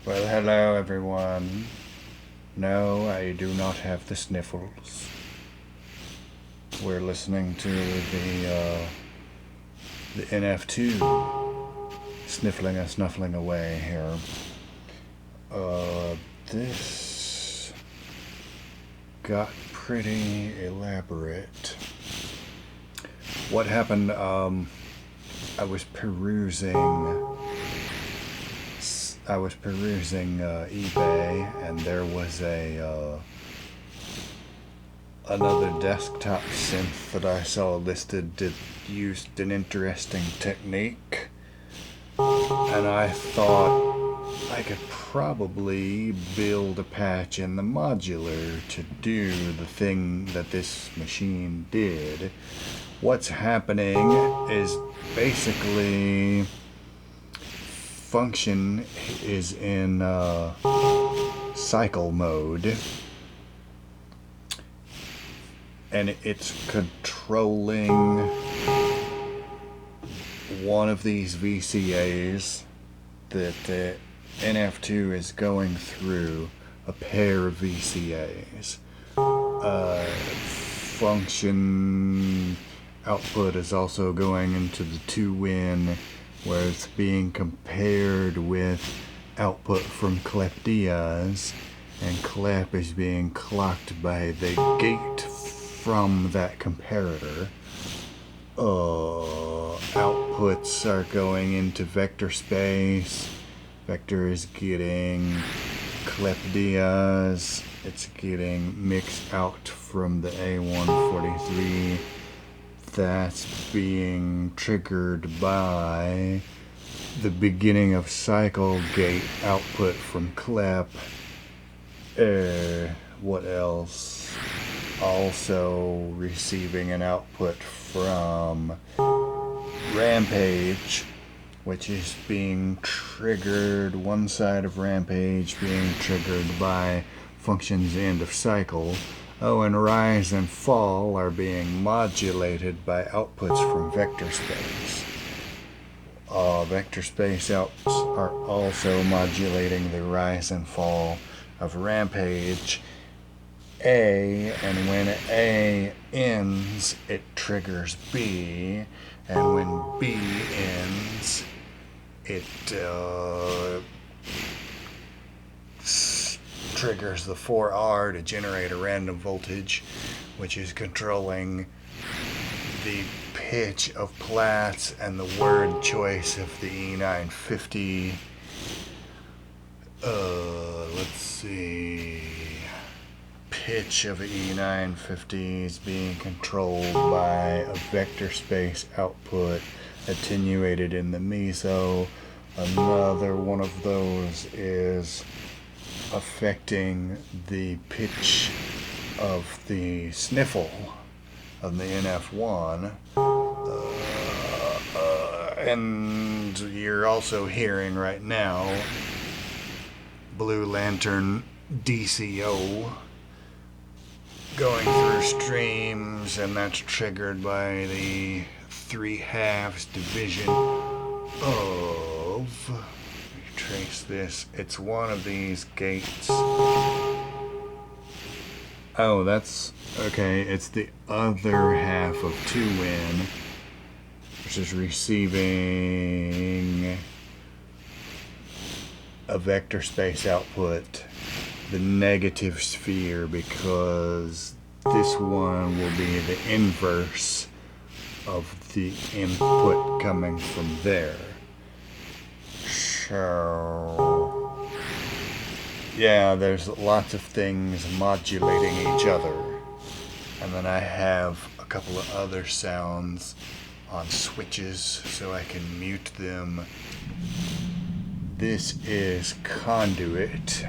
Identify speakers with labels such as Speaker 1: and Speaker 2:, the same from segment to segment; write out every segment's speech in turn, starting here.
Speaker 1: Well, hello everyone. No, I do not have the sniffles. We're listening to the NF-2 sniffling and snuffling away here. This got pretty elaborate. What happened? I was perusing eBay, and there was another desktop synth that I saw listed that used an interesting technique, and I thought I could probably build a patch in the modular to do the thing that this machine did. What's happening is basically function is in cycle mode, and it's controlling one of these VCAs that the NF-2 is going through a pair of VCAs. Function output is also going into the 2-win, where it's being compared with output from Clep Diaz, and Clep is being clocked by the gate from that comparator. Outputs are going into vector space. Vector is getting Clep Diaz. It's getting mixed out from the A143. That's being triggered by the beginning of cycle gate output from Clep. What else? Also receiving an output from Rampage, which is being triggered, one side of Rampage being triggered by function's end of cycle. Oh, and rise and fall are being modulated by outputs from vector space. Vector space outputs are also modulating the rise and fall of Rampage A, and when A ends, it triggers B, and when B ends, it triggers the 4R to generate a random voltage, which is controlling the pitch of Platts and the word choice of the E950. Let's see. Pitch of E950 is being controlled by a vector space output attenuated in the meso. Another one of those is affecting the pitch of the sniffle of the NF1. And you're also hearing right now Blue Lantern DCO going through streams, and that's triggered by the 3/2 division of, trace this, it's one of these gates. Oh, that's okay, it's the other half of 2-win, which is receiving a vector space output, the negative sphere, because this one will be the inverse of the input coming from there. So, yeah, there's lots of things modulating each other. And then I have a couple of other sounds on switches so I can mute them. This is conduit.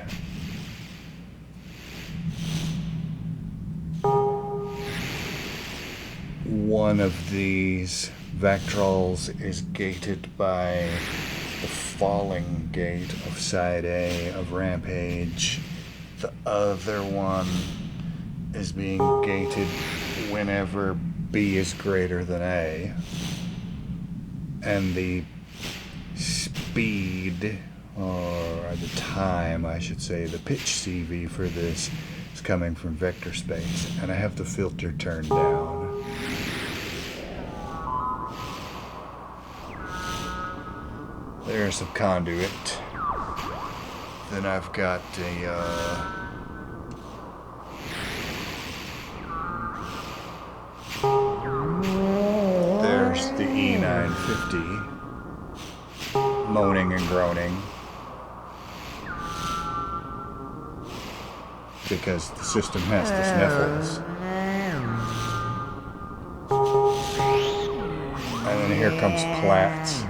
Speaker 1: One of these vectorals is gated by the falling gate of side A of Rampage. The other one is being gated whenever B is greater than A. And the speed or at the time I should say, the pitch CV for this is coming from vector space, and I have the filter turned down. There's some conduit. Then I've got a there's the E950 moaning and groaning because the system has the sniffles. And then here comes Platts.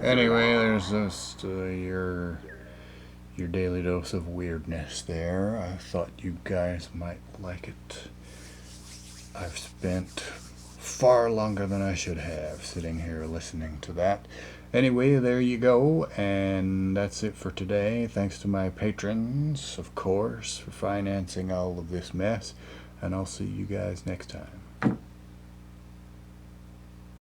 Speaker 1: Anyway, there's just your daily dose of weirdness there. I thought you guys might like it. I've spent far longer than I should have sitting here listening to that. Anyway, there you go, and that's it for today. Thanks to my patrons, of course, for financing all of this mess, and I'll see you guys next time.